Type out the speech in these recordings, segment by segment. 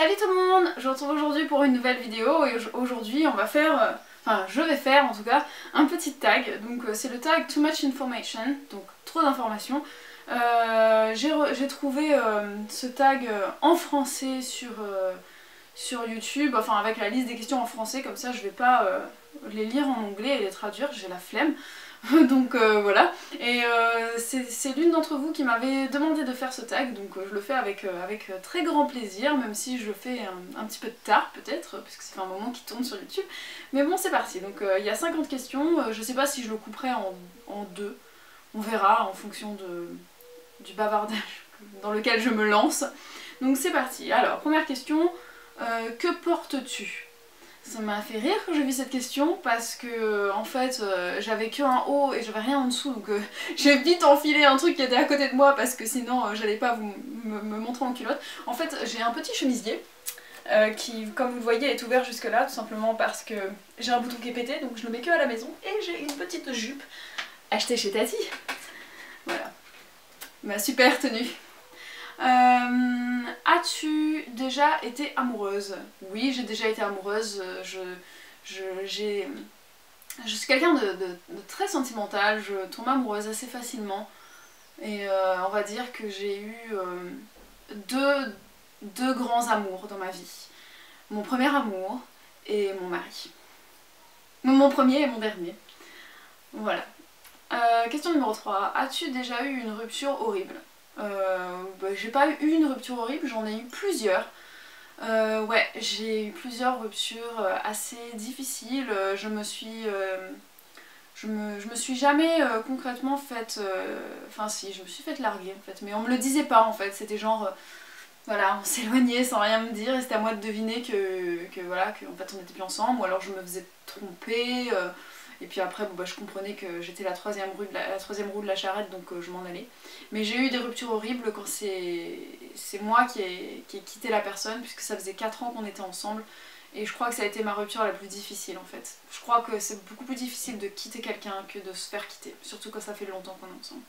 Salut tout le monde, je vous retrouve aujourd'hui pour une nouvelle vidéo et aujourd'hui on va faire, enfin je vais faire en tout cas, un petit tag. Donc c'est le tag Too Much Information, donc trop d'informations. J'ai trouvé ce tag en français sur YouTube, enfin avec la liste des questions en français, comme ça je vais pas les lire en anglais et les traduire, j'ai la flemme. Donc voilà, et c'est l'une d'entre vous qui m'avait demandé de faire ce tag, donc je le fais avec très grand plaisir, même si je le fais un petit peu tard peut-être, puisque ça fait un moment qu'il tourne sur YouTube. Mais bon, c'est parti, donc il y a 50 questions, je sais pas si je le couperai en deux, on verra en fonction du bavardage dans lequel je me lance. Donc c'est parti. Alors, première question, que portes-tu ? Ça m'a fait rire quand j'ai vu cette question parce que en fait j'avais que un haut et j'avais rien en dessous, donc j'ai vite enfilé un truc qui était à côté de moi parce que sinon j'allais pas me montrer en culotte. En fait j'ai un petit chemisier qui, comme vous le voyez, est ouvert jusque là, tout simplement parce que j'ai un bouton qui est pété, donc je le mets que à la maison, et j'ai une petite jupe achetée chez Tati. Voilà, ma super tenue. As-tu déjà été amoureuse? Oui, j'ai déjà été amoureuse. Je suis quelqu'un de très sentimental, je tombe amoureuse assez facilement. Et on va dire que j'ai eu deux grands amours dans ma vie. Mon premier amour et mon mari. Mon premier et mon dernier. Voilà. Question numéro 3. As-tu déjà eu une rupture horrible? J'ai pas eu une rupture horrible, j'en ai eu plusieurs. Ouais, j'ai eu plusieurs ruptures assez difficiles. Je me suis jamais concrètement faite... Enfin si, je me suis faite larguer en fait, mais on me le disait pas en fait, c'était genre... voilà, on s'éloignait sans rien me dire et c'était à moi de deviner voilà, en fait on n'était plus ensemble, ou alors je me faisais tromper. Et puis après, bon, je comprenais que j'étais la troisième roue de la charrette, donc je m'en allais. Mais j'ai eu des ruptures horribles quand c'est moi qui ai quitté la personne, puisque ça faisait 4 ans qu'on était ensemble. Et je crois que ça a été ma rupture la plus difficile en fait. Je crois que c'est beaucoup plus difficile de quitter quelqu'un que de se faire quitter, surtout quand ça fait longtemps qu'on est ensemble.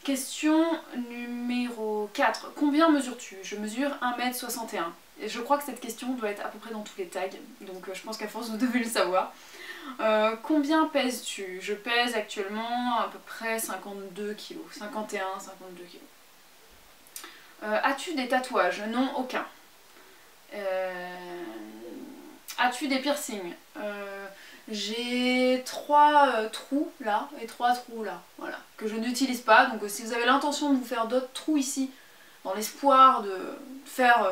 Question numéro 4. Combien mesures-tu? Je mesure 1m61. Et je crois que cette question doit être à peu près dans tous les tags, donc je pense qu'à force vous devez le savoir. Combien pèses-tu? Je pèse actuellement à peu près 52 kg, 51, 52 kg. As-tu des tatouages? Non, aucun. As-tu des piercings? J'ai 3 trous là et 3 trous là, voilà, que je n'utilise pas. Donc si vous avez l'intention de vous faire d'autres trous ici, dans l'espoir de faire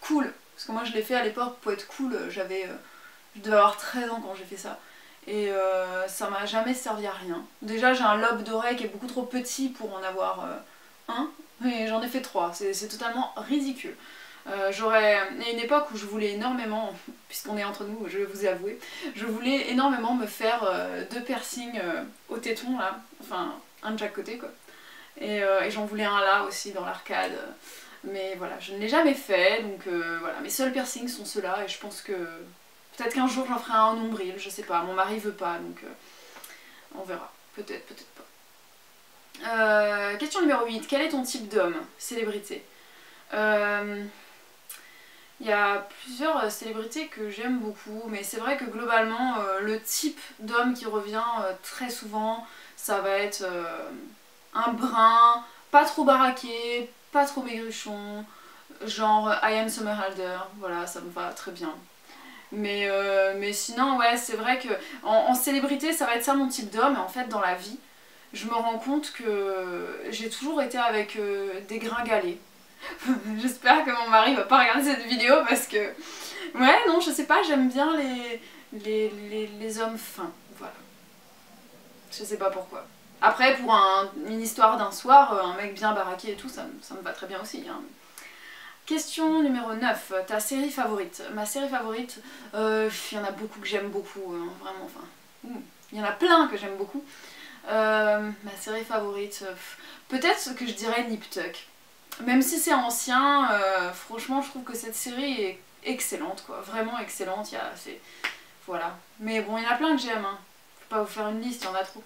cool, parce que moi je l'ai fait à l'époque pour être cool, je devais avoir 13 ans quand j'ai fait ça. Et ça m'a jamais servi à rien. Déjà j'ai un lobe d'oreille qui est beaucoup trop petit pour en avoir un, mais j'en ai fait 3, c'est totalement ridicule. J'aurais... Il y a une époque où je voulais énormément, puisqu'on est entre nous, je vais vous avouer, je voulais énormément me faire 2 piercings au téton là, enfin un de chaque côté quoi. Et j'en voulais un là aussi dans l'arcade. Mais voilà, je ne l'ai jamais fait, donc voilà, mes seuls piercings sont ceux-là et je pense que peut-être qu'un jour j'en ferai un en nombril, je sais pas, mon mari veut pas, donc on verra, peut-être, peut-être pas. Question numéro 8, quel est ton type d'homme? Célébrité. Il y a plusieurs célébrités que j'aime beaucoup, mais c'est vrai que globalement, le type d'homme qui revient très souvent, ça va être un brun, pas trop baraqué, pas trop maigrichon, genre Ian Somerhalder, voilà, ça me va très bien. Mais sinon, ouais, c'est vrai que en célébrité, ça va être ça mon type d'homme, et en fait, dans la vie, je me rends compte que j'ai toujours été avec des gringalets. J'espère que mon mari va pas regarder cette vidéo parce que... Ouais, non, je sais pas, j'aime bien les hommes fins, voilà. Je sais pas pourquoi. Après, pour une histoire d'un soir, un mec bien baraqué et tout, ça me va très bien aussi. Hein. Question numéro 9, ta série favorite? Ma série favorite, il y en a beaucoup que j'aime beaucoup, hein, vraiment, enfin... Il y en a plein que j'aime beaucoup. Ma série favorite, peut-être que je dirais Nip Tuck. Même si c'est ancien, franchement je trouve que cette série est excellente quoi, vraiment excellente, voilà. Mais bon, il y en a plein que j'aime, hein. Faut pas vous faire une liste, il y en a trop.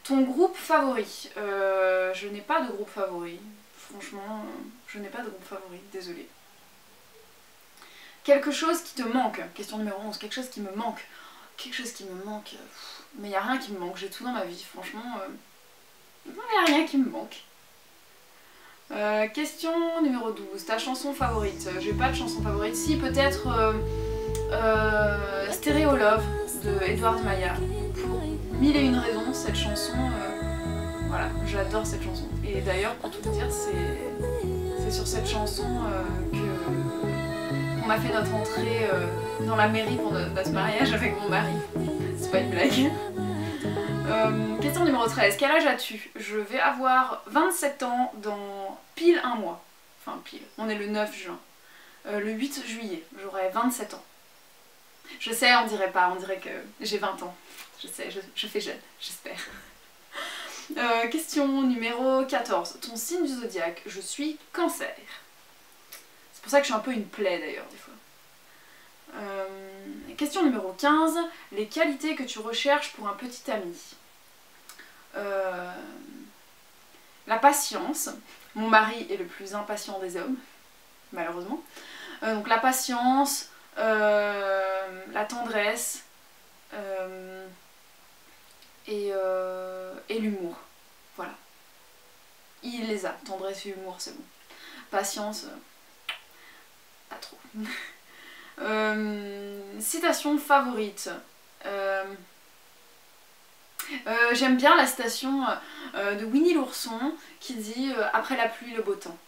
Ton groupe favori? Je n'ai pas de groupe favori, franchement, je n'ai pas de groupe favori, désolée. Quelque chose qui te manque. Question numéro 11. Quelque chose qui me manque. Quelque chose qui me manque. Mais il n'y a rien qui me manque. J'ai tout dans ma vie. Franchement, il n'y a rien qui me manque. Question numéro 12. Ta chanson favorite. J'ai pas de chanson favorite. Si, peut-être Stereo Love de Edward Maya. Pour mille et une raisons, cette chanson, voilà, j'adore cette chanson. Et d'ailleurs, pour tout te dire, c'est sur cette chanson qu'on a fait notre entrée dans la mairie pour notre mariage avec mon mari. C'est pas une blague. Question numéro 13. Quel âge as-tu? Je vais avoir 27 ans dans pile un mois. Enfin pile, on est le 9 juin. Le 8 juillet, j'aurai 27 ans. Je sais, on dirait pas, on dirait que j'ai 20 ans. Je sais, je fais jeune, j'espère. Question numéro 14. Ton signe du zodiaque, je suis Cancer. C'est pour ça que je suis un peu une plaie d'ailleurs des fois. Question numéro 15. Les qualités que tu recherches pour un petit ami. La patience. Mon mari est le plus impatient des hommes, malheureusement. Donc la patience, la tendresse et l'humour. Voilà. Il les a. Tendresse et humour, c'est bon. Patience, pas trop. Citation favorite. J'aime bien la citation de Winnie l'ourson qui dit après la pluie, le beau temps.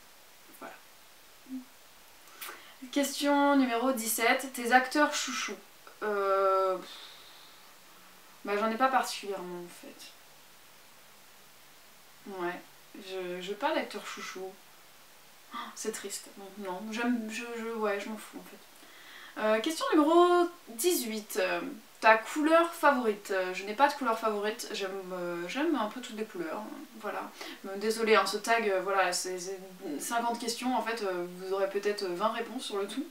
Voilà. Question numéro 17. Tes acteurs chouchous. Bah, j'en ai pas particulièrement en fait. Ouais. Je pas d'acteur chouchou. Oh, c'est triste. Non, ouais, je m'en fous en fait. Question numéro 18. Ta couleur favorite. Je n'ai pas de couleur favorite, j'aime un peu toutes les couleurs, voilà. Désolée, hein, ce tag, voilà, c'est 50 questions, en fait, vous aurez peut-être 20 réponses sur le tout.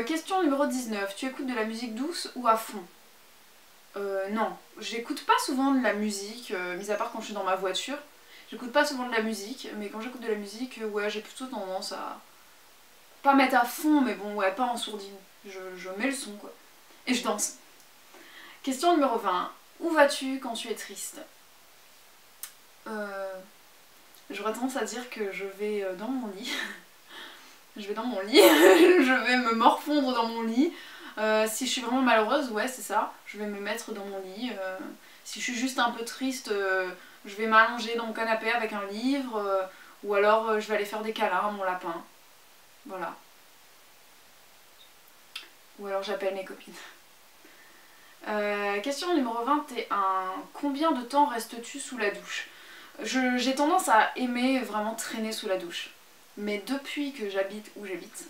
Question numéro 19. Tu écoutes de la musique douce ou à fond? Non, j'écoute pas souvent de la musique, mis à part quand je suis dans ma voiture. J'écoute pas souvent de la musique, mais quand j'écoute de la musique, ouais, j'ai plutôt tendance à... pas mettre à fond, mais bon, ouais, pas en sourdine. Je mets le son, quoi. Et je danse. Question numéro 20. Où vas-tu quand tu es triste? J'aurais tendance à dire que je vais dans mon lit. Je vais dans mon lit. Je vais me morfondre dans mon lit. Si je suis vraiment malheureuse, ouais, c'est ça. Je vais me mettre dans mon lit. Si je suis juste un peu triste, je vais m'allonger dans mon canapé avec un livre. Ou alors je vais aller faire des câlins à mon lapin. Voilà. Ou alors j'appelle mes copines. Question numéro 21. Combien de temps restes-tu sous la douche? J'ai tendance à aimer vraiment traîner sous la douche. Mais depuis que j'habite où j'habite,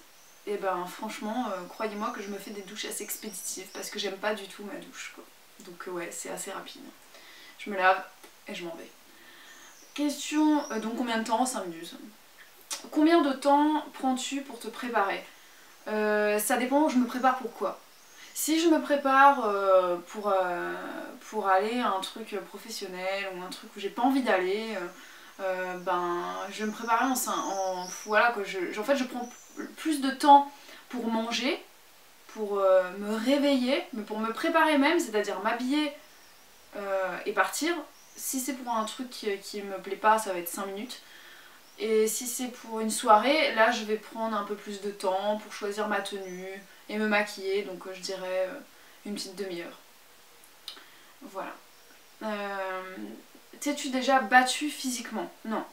et ben franchement, croyez-moi que je me fais des douches assez expéditives parce que j'aime pas du tout ma douche, quoi. Donc ouais, c'est assez rapide. Je me lave et je m'en vais. Question, donc combien de temps? 5 minutes. Combien de temps prends-tu pour te préparer? Ça dépend, je me prépare pour quoi? Si je me prépare pour aller à un truc professionnel ou un truc où j'ai pas envie d'aller, ben je vais me préparer voilà quoi, en fait je prends plus de temps pour manger, pour me réveiller, mais pour me préparer même, c'est-à-dire m'habiller et partir. Si c'est pour un truc qui me plaît pas, ça va être 5 minutes. Et si c'est pour une soirée, là je vais prendre un peu plus de temps pour choisir ma tenue et me maquiller, donc je dirais une petite demi-heure. Voilà. T'es-tu déjà battue physiquement? Non.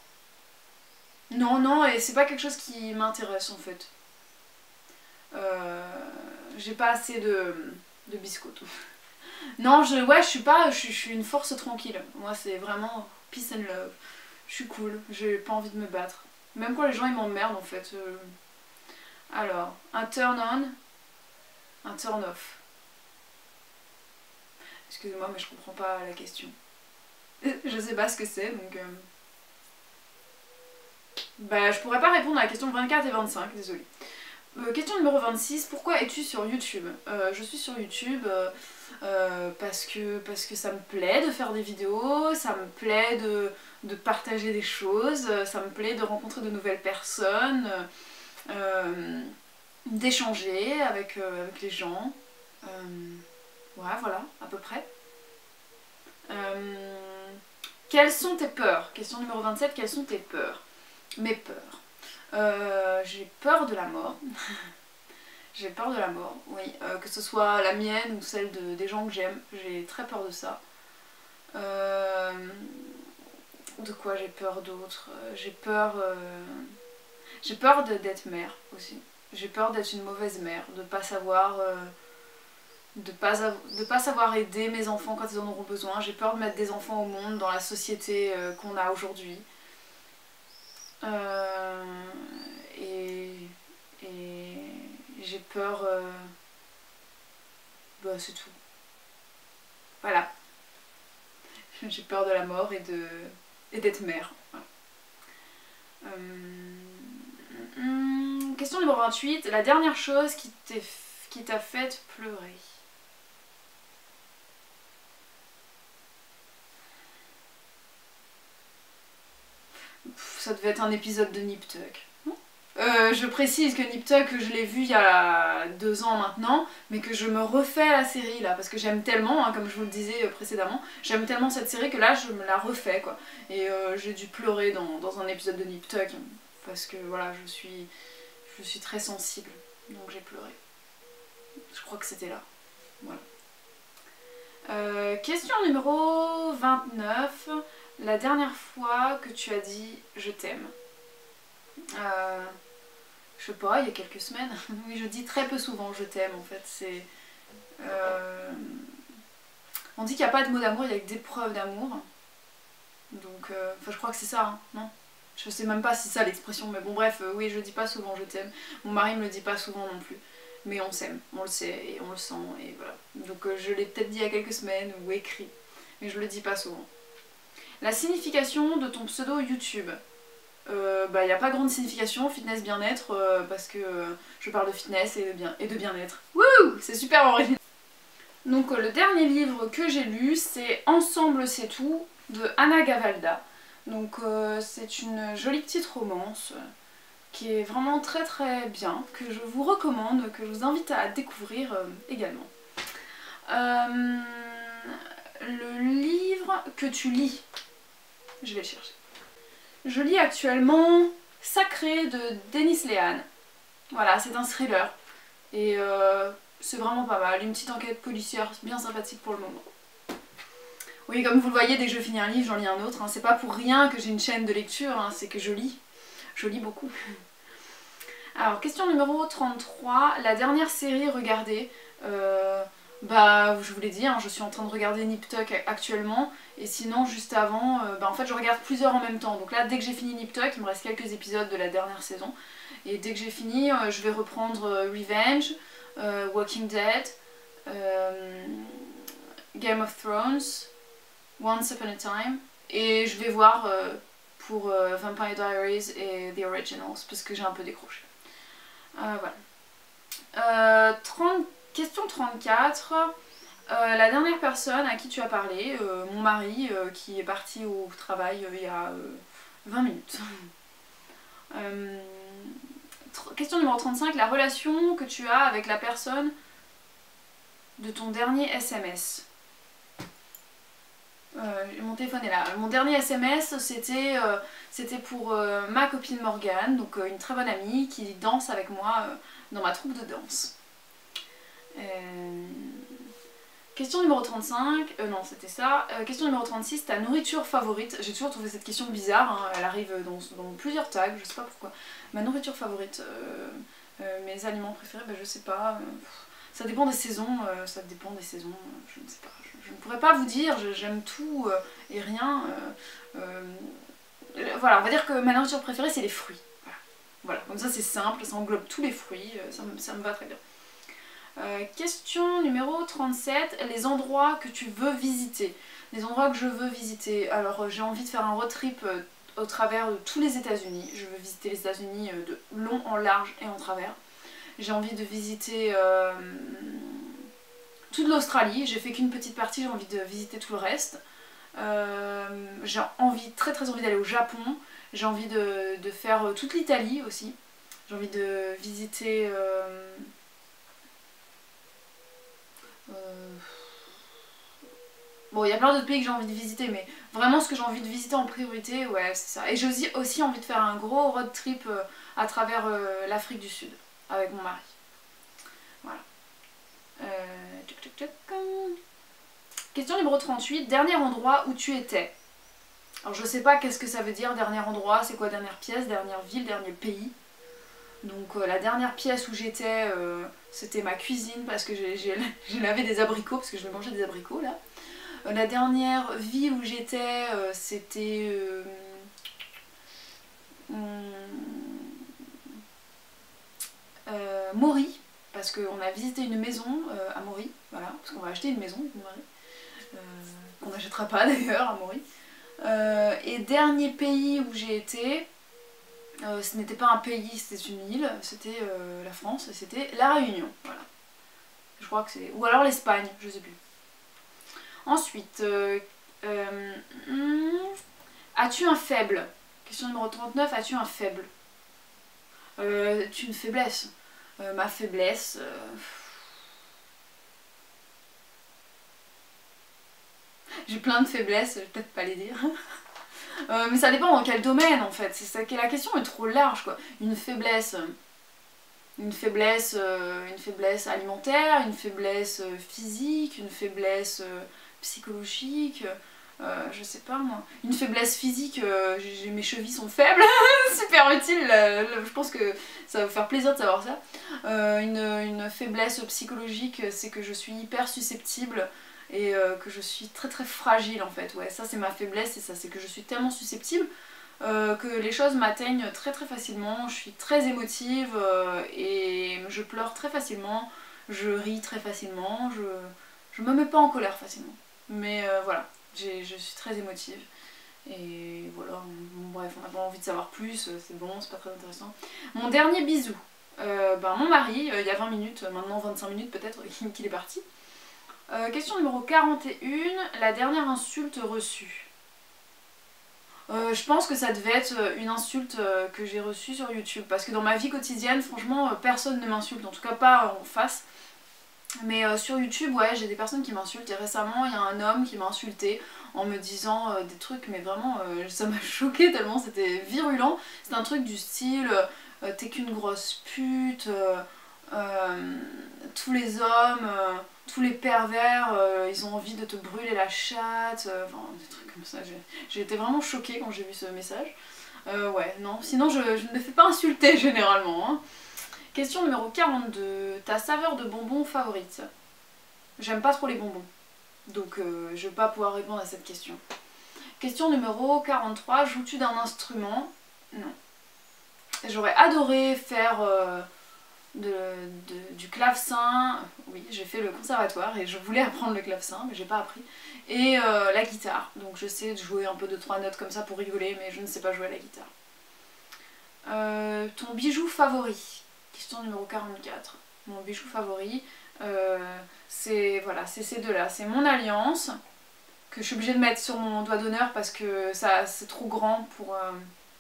Non, non, et c'est pas quelque chose qui m'intéresse en fait. J'ai pas assez de biscotto. Non, ouais, je suis une force tranquille. Moi c'est vraiment peace and love. Je suis cool, j'ai pas envie de me battre. Même quand les gens ils m'emmerdent en fait. Alors, un turn on, un turn off. Excusez-moi mais je comprends pas la question. Je sais pas ce que c'est donc... Bah je pourrais pas répondre à la question 24 et 25, désolée. Question numéro 26, pourquoi es-tu sur YouTube? Je suis sur YouTube parce que ça me plaît de faire des vidéos, ça me plaît de partager des choses, ça me plaît de rencontrer de nouvelles personnes. d'échanger avec les gens. Ouais, voilà, à peu près. Quelles sont tes peurs? Question numéro 27, quelles sont tes peurs? Mes peurs. J'ai peur de la mort. J'ai peur de la mort, oui. Que ce soit la mienne ou celle des gens que j'aime. J'ai très peur de ça. De quoi j'ai peur d'autre? J'ai peur d'être mère aussi. J'ai peur d'être une mauvaise mère, de pas savoir pas savoir aider mes enfants quand ils en auront besoin. J'ai peur de mettre des enfants au monde dans la société qu'on a aujourd'hui. Et j'ai peur... bah c'est tout. Voilà. J'ai peur de la mort et d'être mère. Voilà. Question numéro 28. La dernière chose qui t'a fait pleurer. Ça devait être un épisode de Nip Tuck. Je précise que Nip Tuck, je l'ai vu il y a 2 ans maintenant, mais que je me refais la série là, parce que j'aime tellement, hein, comme je vous le disais précédemment, j'aime tellement cette série que là je me la refais quoi. Et j'ai dû pleurer dans un épisode de Nip Tuck, parce que voilà, je suis très sensible, donc j'ai pleuré. Je crois que c'était là. Voilà. Question numéro 29. La dernière fois que tu as dit je t'aime. Je sais pas, il y a quelques semaines. Oui, je dis très peu souvent je t'aime en fait. C'est. On dit qu'il n'y a pas de mots d'amour, il y a que des preuves d'amour. Donc, enfin, je crois que c'est ça, hein, non? Je sais même pas si c'est ça l'expression, mais bon, bref, oui, je dis pas souvent je t'aime. Mon mari me le dit pas souvent non plus. Mais on s'aime, on le sait et on le sent, et voilà. Donc, je l'ai peut-être dit il y a quelques semaines ou écrit, mais je le dis pas souvent. La signification de ton pseudo YouTube. Bah, y a pas grande signification, fitness bien-être, parce que je parle de fitness et de bien-être. Wouh, c'est super original. Donc le dernier livre que j'ai lu, c'est Ensemble c'est tout de Anna Gavalda. Donc c'est une jolie petite romance qui est vraiment très très bien, que je vous recommande, que je vous invite à découvrir également. Le livre que tu lis, je vais le chercher. Je lis actuellement Sacré de Denis Lehan. Voilà, c'est un thriller. Et c'est vraiment pas mal. Une petite enquête policière bien sympathique pour le moment. Oui, comme vous le voyez, dès que je finis un livre, j'en lis un autre. Hein. C'est pas pour rien que j'ai une chaîne de lecture, hein. C'est que je lis. Je lis beaucoup. Alors, question numéro 33. La dernière série regardée. Bah, je vous l'ai dit, hein, je suis en train de regarder Nip Tuck actuellement, et sinon juste avant, bah, en fait je regarde plusieurs en même temps. Donc là, dès que j'ai fini Nip Tuck, il me reste quelques épisodes de la dernière saison, et dès que j'ai fini, je vais reprendre Revenge, Walking Dead, Game of Thrones, Once Upon a Time, et je vais voir pour Vampire Diaries et The Originals, parce que j'ai un peu décroché. Voilà. Question 34. La dernière personne à qui tu as parlé, mon mari, qui est parti au travail il y a 20 minutes. Question numéro 35. La relation que tu as avec la personne de ton dernier SMS. Mon téléphone est là. Mon dernier SMS, c'était pour ma copine Morgane, donc une très bonne amie qui danse avec moi dans ma troupe de danse. Question numéro 35, non c'était ça. Question numéro 36, ta nourriture favorite. J'ai toujours trouvé cette question bizarre, hein. Elle arrive dans plusieurs tags, je sais pas pourquoi. Ma nourriture favorite, mes aliments préférés, bah, je sais pas. Ça dépend des saisons, je ne sais pas. Je ne pourrais pas vous dire, j'aime tout et rien. Voilà, on va dire que ma nourriture préférée c'est les fruits. Voilà, comme ça c'est simple, ça englobe tous les fruits, ça me va très bien. Question numéro 37, les endroits que tu veux visiter. Les endroits que je veux visiter. Alors j'ai envie de faire un road trip au travers de tous les États-Unis. Je veux visiter les États-Unis de long en large et en travers. J'ai envie de visiter toute l'Australie. J'ai fait qu'une petite partie, j'ai envie de visiter tout le reste. J'ai très envie d'aller au Japon. J'ai envie de faire toute l'Italie aussi. J'ai envie de visiter... Bon, il y a plein d'autres pays que j'ai envie de visiter, mais vraiment ce que j'ai envie de visiter en priorité, ouais, c'est ça. Et j'ai aussi envie de faire un gros road trip à travers l'Afrique du Sud, avec mon mari. Voilà. Tchouk, tchouk, tchouk. Question numéro 38, dernier endroit où tu étais. Alors je sais pas qu'est-ce que ça veut dire, dernier endroit, c'est quoi dernière pièce, dernière ville, dernier pays. Donc la dernière pièce où j'étais, c'était ma cuisine parce que j'ai lavé des abricots, parce que je vais manger des abricots là. La dernière ville où j'étais, c'était... Maury, parce qu'on a visité une maison à Maury, voilà, parce qu'on va acheter une maison avec mon mari, qu'on n'achètera pas d'ailleurs à Maury. Et dernier pays où j'ai été, ce n'était pas un pays, c'était une île, c'était la France, et c'était La Réunion, voilà. Je crois que c'est... ou alors l'Espagne, je sais plus. Ensuite, as-tu un faible? Question numéro 39, as-tu un faible? Une faiblesse. Ma faiblesse... J'ai plein de faiblesses, je vais peut-être pas les dire. Mais ça dépend dans quel domaine en fait. C'est ça que la question est trop large quoi. Une faiblesse alimentaire, une faiblesse physique, une faiblesse psychologique, je sais pas moi. Une faiblesse physique, mes chevilles sont faibles, super utile, je pense que ça va vous faire plaisir de savoir ça. Une faiblesse psychologique, c'est que je suis hyper susceptible et que je suis très très fragile en fait. Ouais, ça c'est ma faiblesse, et ça c'est que je suis tellement susceptible que les choses m'atteignent très très facilement, je suis très émotive et je pleure très facilement, je ris très facilement, je me mets pas en colère facilement. Mais voilà, je suis très émotive. Et voilà, bon, bref, on n'a pas envie de savoir plus, c'est bon, c'est pas très intéressant. Mon dernier bisou, mon mari, il y a 20 minutes, maintenant 25 minutes peut-être qu'il est parti. Question numéro 41, la dernière insulte reçue. Je pense que ça devait être une insulte que j'ai reçue sur YouTube, parce que dans ma vie quotidienne, franchement, personne ne m'insulte, en tout cas pas en face. Mais sur YouTube, ouais, j'ai des personnes qui m'insultent, et récemment, il y a un homme qui m'a insulté en me disant des trucs, mais vraiment, ça m'a choquée tellement c'était virulent. C'est un truc du style, t'es qu'une grosse pute, tous les hommes, tous les pervers, ils ont envie de te brûler la chatte, enfin des trucs comme ça. J'ai été vraiment choquée quand j'ai vu ce message. Ouais, non, sinon je ne me fais pas insulter généralement. Hein. Question numéro 42, ta saveur de bonbons favorite? J'aime pas trop les bonbons, donc je vais pas pouvoir répondre à cette question. Question numéro 43, joues-tu d'un instrument? Non. J'aurais adoré faire... du clavecin, oui j'ai fait le conservatoire et je voulais apprendre le clavecin mais j'ai pas appris, et la guitare, donc je sais jouer un peu de 3 notes comme ça pour rigoler mais je ne sais pas jouer à la guitare. Ton bijou favori? Question numéro 44. Mon bijou favori, c'est voilà, c'est ces deux là, c'est mon alliance que je suis obligée de mettre sur mon doigt d'honneur parce que ça c'est trop grand pour...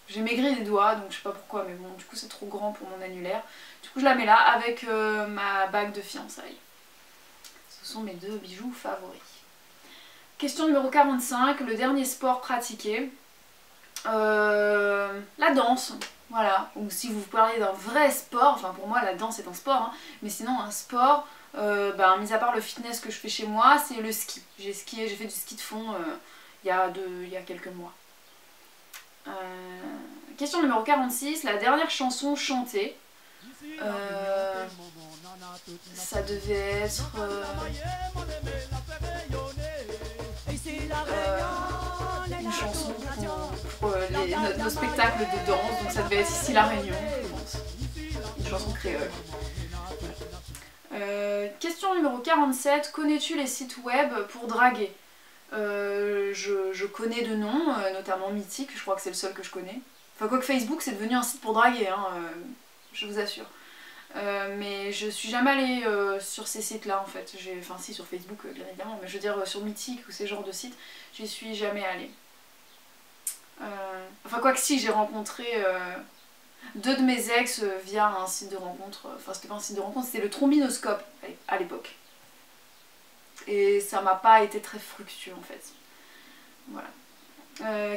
J'ai maigri les doigts, donc je sais pas pourquoi, mais bon, du coup c'est trop grand pour mon annulaire. Du coup je la mets là avec ma bague de fiançailles. Ce sont mes deux bijoux favoris. Question numéro 45, le dernier sport pratiqué. La danse, voilà. Ou si vous parlez d'un vrai sport, enfin pour moi la danse est un sport, hein, mais sinon un sport, mis à part le fitness que je fais chez moi, c'est le ski. J'ai skié, j'ai fait du ski de fond il y a quelques mois. Question numéro 46, la dernière chanson chantée. Ça devait être une chanson pour nos spectacles de danse, donc ça devait être ici La Réunion, je pense. Une chanson créole. Question numéro 47, connais-tu les sites web pour draguer? Je connais de nom, notamment Mythique, je crois que c'est le seul que je connais. Enfin, quoique Facebook c'est devenu un site pour draguer, hein, je vous assure. Mais je suis jamais allée sur ces sites là en fait. Enfin si, sur Facebook bien évidemment, mais je veux dire sur Mythique ou ces genres de sites, j'y suis jamais allée. Enfin quoique si, j'ai rencontré 2 de mes ex via un site de rencontre, enfin c'était pas un site de rencontre, c'était le trombinoscope à l'époque. Et ça m'a pas été très fructueux en fait. Voilà.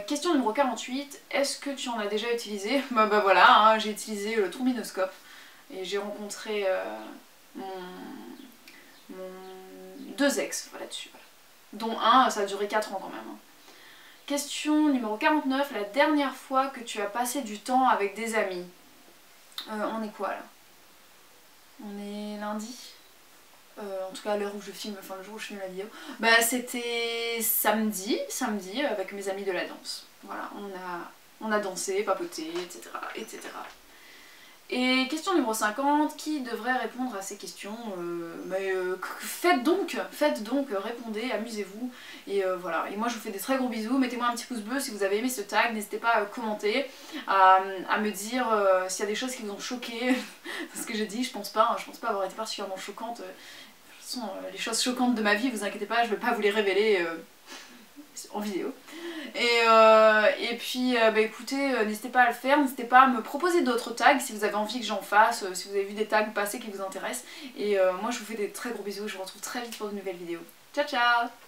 Question numéro 48, est-ce que tu en as déjà utilisé? Bah voilà, hein, j'ai utilisé le trombinoscope et j'ai rencontré mon 2 ex là-dessus. Voilà. Dont un, ça a duré 4 ans quand même. Hein. Question numéro 49, la dernière fois que tu as passé du temps avec des amis. On est quoi là? On est lundi? En tout cas à l'heure où je filme, enfin le jour où je filme la vidéo. Bah c'était samedi avec mes amis de la danse. Voilà, on a dansé, papoté, etc. etc. Et question numéro 50, qui devrait répondre à ces questions? Faites donc, répondez, amusez-vous. Et voilà, et moi je vous fais des très gros bisous, mettez-moi un petit pouce bleu si vous avez aimé ce tag, n'hésitez pas à commenter, à me dire s'il y a des choses qui vous ont choqué, ce que j'ai dit, je pense pas avoir été particulièrement choquante. De toute façon, les choses choquantes de ma vie, vous inquiétez pas, je vais pas vous les révéler en vidéo. Et puis écoutez, n'hésitez pas à le faire, n'hésitez pas à me proposer d'autres tags si vous avez envie que j'en fasse, si vous avez vu des tags passer qui vous intéressent. Et moi je vous fais des très gros bisous, je vous retrouve très vite pour de nouvelles vidéos. Ciao ciao!